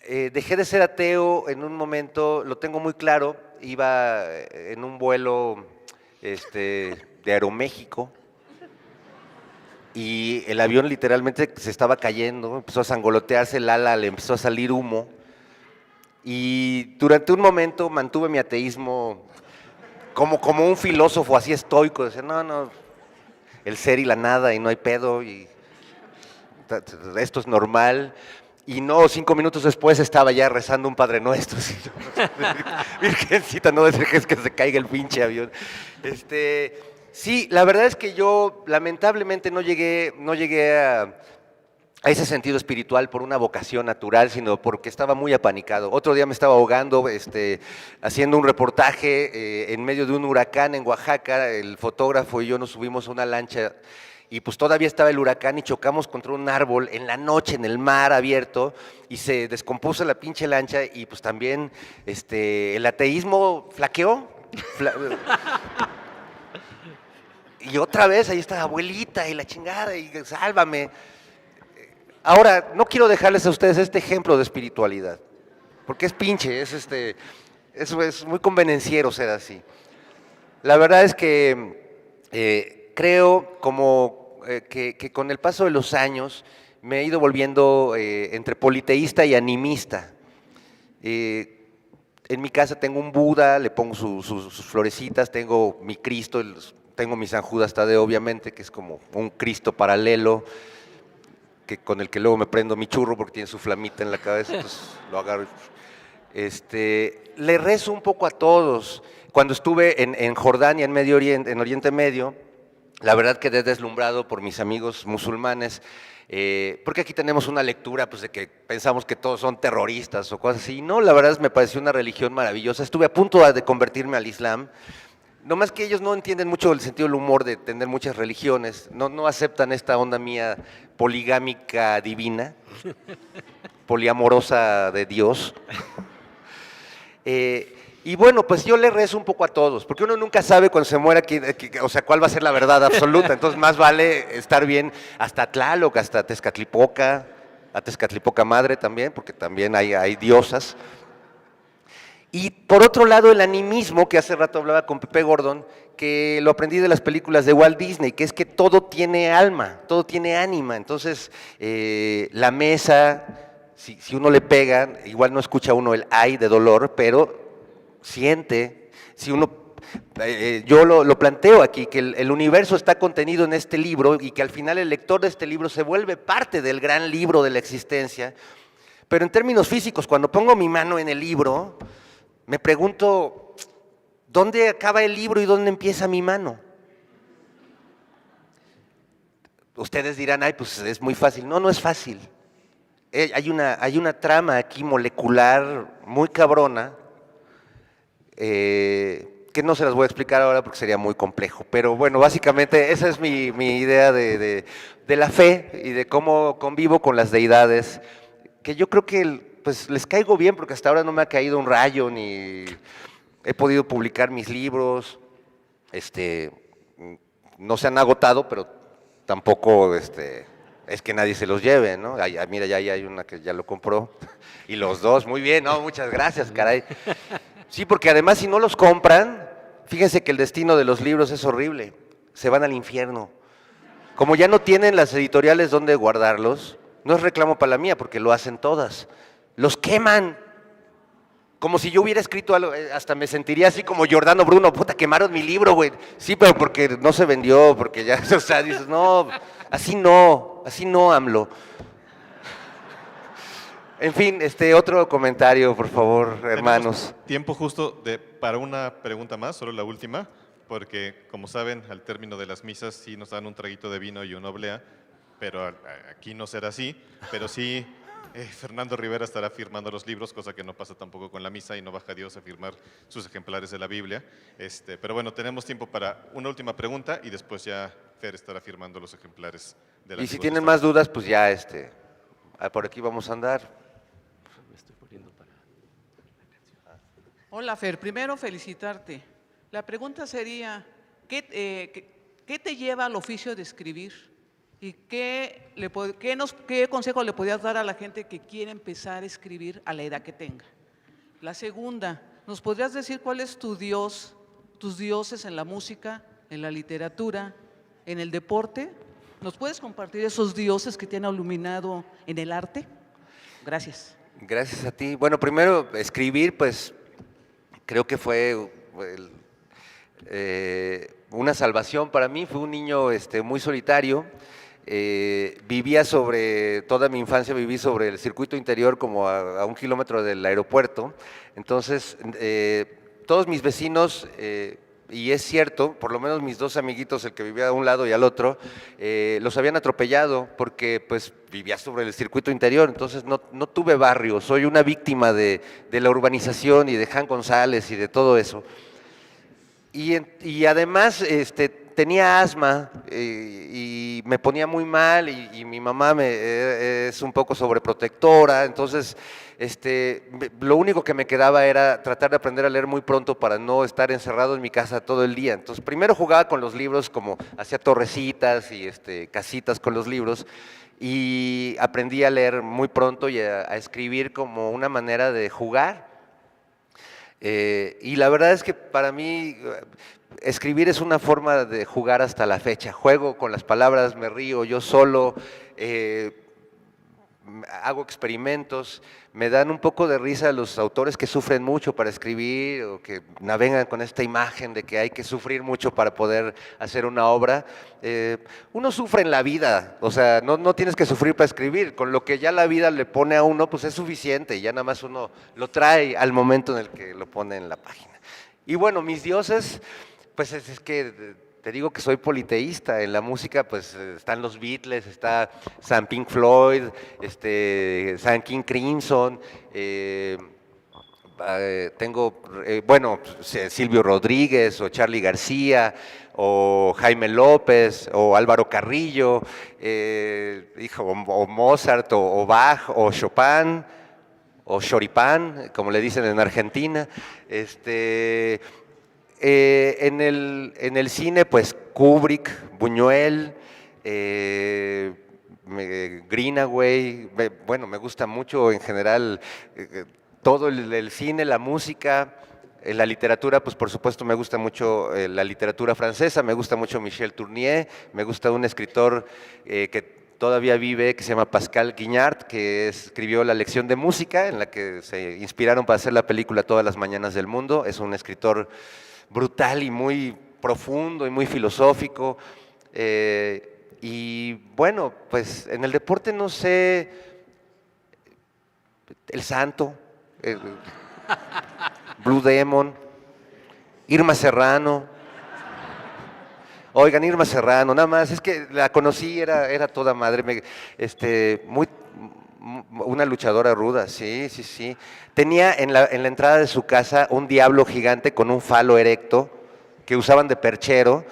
dejé de ser ateo en un momento, lo tengo muy claro, iba en un vuelo de Aeroméxico y el avión literalmente se estaba cayendo, empezó a sangolotearse el ala, le empezó a salir humo. Y durante un momento mantuve mi ateísmo como un filósofo así estoico, decía, no, el ser y la nada y no hay pedo y esto es normal. Y no, 5 minutos después estaba ya rezando un Padre Nuestro. Así, Virgencita, no dejes que se caiga el pinche avión. Sí, la verdad es que yo lamentablemente no llegué a ese sentido espiritual por una vocación natural, sino porque estaba muy apanicado. Otro día me estaba ahogando, haciendo un reportaje en medio de un huracán en Oaxaca. El fotógrafo y yo nos subimos a una lancha y pues todavía estaba el huracán y chocamos contra un árbol en la noche en el mar abierto y se descompuso la pinche lancha y pues también el ateísmo flaqueó. Y otra vez ahí está la abuelita y la chingada y sálvame. Ahora, no quiero dejarles a ustedes este ejemplo de espiritualidad, porque es pinche, es muy convenenciero ser así. La verdad es que creo que con el paso de los años me he ido volviendo entre politeísta y animista. En mi casa tengo un Buda, le pongo sus florecitas, tengo mi Cristo, tengo mi San Judas Tadeo, obviamente, que es como un Cristo paralelo, con el que luego me prendo mi churro porque tiene su flamita en la cabeza, entonces lo agarro. Le rezo un poco a todos. Cuando estuve en Jordania, en Oriente Medio, la verdad quedé deslumbrado por mis amigos musulmanes, porque aquí tenemos una lectura pues, de que pensamos que todos son terroristas o cosas así. No, la verdad me pareció una religión maravillosa. Estuve a punto de convertirme al Islam. No más que ellos no entienden mucho el sentido del humor de tener muchas religiones, no aceptan esta onda mía poligámica divina, poliamorosa de Dios. Y bueno, pues yo le rezo un poco a todos, porque uno nunca sabe cuando se muera, o sea, cuál va a ser la verdad absoluta, entonces más vale estar bien hasta Tlaloc, hasta Tezcatlipoca, a Tezcatlipoca Madre también, porque también hay diosas. Y por otro lado, el animismo, que hace rato hablaba con Pepe Gordon, que lo aprendí de las películas de Walt Disney, que es que todo tiene alma, todo tiene ánima. Entonces, la mesa, si uno le pega, igual no escucha uno el ay de dolor, pero siente, si uno, yo lo planteo aquí, que el universo está contenido en este libro y que al final el lector de este libro se vuelve parte del gran libro de la existencia. Pero en términos físicos, cuando pongo mi mano en el libro, me pregunto, ¿dónde acaba el libro y dónde empieza mi mano? Ustedes dirán, ay, pues es muy fácil. No, no es fácil. Hay una trama aquí molecular muy cabrona, que no se las voy a explicar ahora porque sería muy complejo. Pero bueno, básicamente esa es mi idea de la fe y de cómo convivo con las deidades, que yo creo que pues les caigo bien porque hasta ahora no me ha caído un rayo, ni he podido publicar mis libros, no se han agotado, pero tampoco es que nadie se los lleve, ¿no? Mira, ya hay una que ya lo compró, y los dos, muy bien, no, muchas gracias, caray. Sí, porque además si no los compran, fíjense que el destino de los libros es horrible, se van al infierno. Como ya no tienen las editoriales donde guardarlos, no es reclamo para la mía porque lo hacen todas, los queman. como si yo hubiera escrito algo, hasta me sentiría así como Giordano Bruno, puta, quemaron mi libro, güey. Sí, pero porque no se vendió, porque ya, o sea, dices, no, así no, AMLO. En fin, otro comentario, por favor, hermanos. Tenemos tiempo justo para una pregunta más, solo la última, porque como saben, al término de las misas sí nos dan un traguito de vino y una oblea, pero aquí no será así, pero sí Fernando Rivera estará firmando los libros, cosa que no pasa tampoco con la misa y no baja Dios a firmar sus ejemplares de la Biblia. Pero bueno, tenemos tiempo para una última pregunta y después ya Fer estará firmando los ejemplares de la Y si tienen más dudas, pues ya por aquí vamos a andar. Hola Fer, primero felicitarte. La pregunta sería, ¿qué te lleva al oficio de escribir? ¿Y qué consejo le podrías dar a la gente que quiere empezar a escribir a la edad que tenga? La segunda, ¿nos podrías decir cuál es tu Dios, tus dioses en la música, en la literatura, en el deporte? ¿Nos puedes compartir esos dioses que te han iluminado en el arte? Gracias. Gracias a ti. Bueno, primero, escribir, pues creo que fue una salvación para mí. Fui un niño muy solitario. Vivía toda mi infancia viví sobre el circuito interior, como a 1 kilómetro del aeropuerto. Entonces, todos mis vecinos, y es cierto, por lo menos mis 2 amiguitos, el que vivía a un lado y al otro, los habían atropellado porque pues vivía sobre el circuito interior, entonces no tuve barrio, soy una víctima de la urbanización y de Jan González y de todo eso. Y además tenía asma y me ponía muy mal y mi mamá es un poco sobreprotectora, entonces lo único que me quedaba era tratar de aprender a leer muy pronto para no estar encerrado en mi casa todo el día. Entonces primero jugaba con los libros, como hacía torrecitas y casitas con los libros, y aprendí a leer muy pronto y a escribir como una manera de jugar. Y la verdad es que para mí escribir es una forma de jugar hasta la fecha. Juego con las palabras, me río yo solo, hago experimentos, me dan un poco de risa los autores que sufren mucho para escribir o que navegan con esta imagen de que hay que sufrir mucho para poder hacer una obra. Uno sufre en la vida, o sea, no tienes que sufrir para escribir, con lo que ya la vida le pone a uno, pues es suficiente, y ya nada más uno lo trae al momento en el que lo pone en la página. Y bueno, mis dioses, pues es que te digo que soy politeísta. En la música pues están los Beatles, está San Pink Floyd, San King Crimson, tengo, bueno, Silvio Rodríguez o Charly García o Jaime López o Álvaro Carrillo, o Mozart o Bach o Chopin o Choripán, como le dicen en Argentina. En el cine, pues Kubrick, Buñuel, Greenaway, bueno, me gusta mucho en general todo el cine, la música, la literatura, pues por supuesto me gusta mucho la literatura francesa, me gusta mucho Michel Tournier, me gusta un escritor que todavía vive, que se llama Pascal Quignard, que escribió La lección de música, en la que se inspiraron para hacer la película Todas las mañanas del mundo. Es un escritor brutal y muy profundo y muy filosófico. Y bueno, pues en el deporte no sé, El Santo, Blue Demon, Irma Serrano. Oigan, Irma Serrano, nada más, es que la conocí, era toda madre, una luchadora ruda, sí. Tenía en la entrada de su casa un diablo gigante con un falo erecto que usaban de perchero,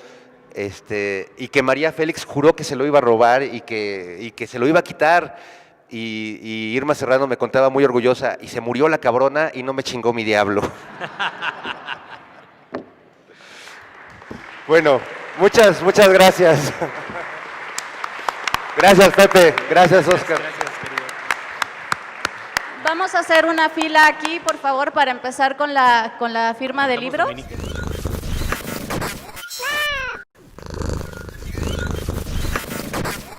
y que María Félix juró que se lo iba a robar y que se lo iba a quitar. Y Irma Serrano me contaba muy orgullosa, y se murió la cabrona y no me chingó mi diablo. Bueno, muchas gracias. Gracias, Pepe. Gracias, Oscar. Vamos a hacer una fila aquí, por favor, para empezar con la firma del libro.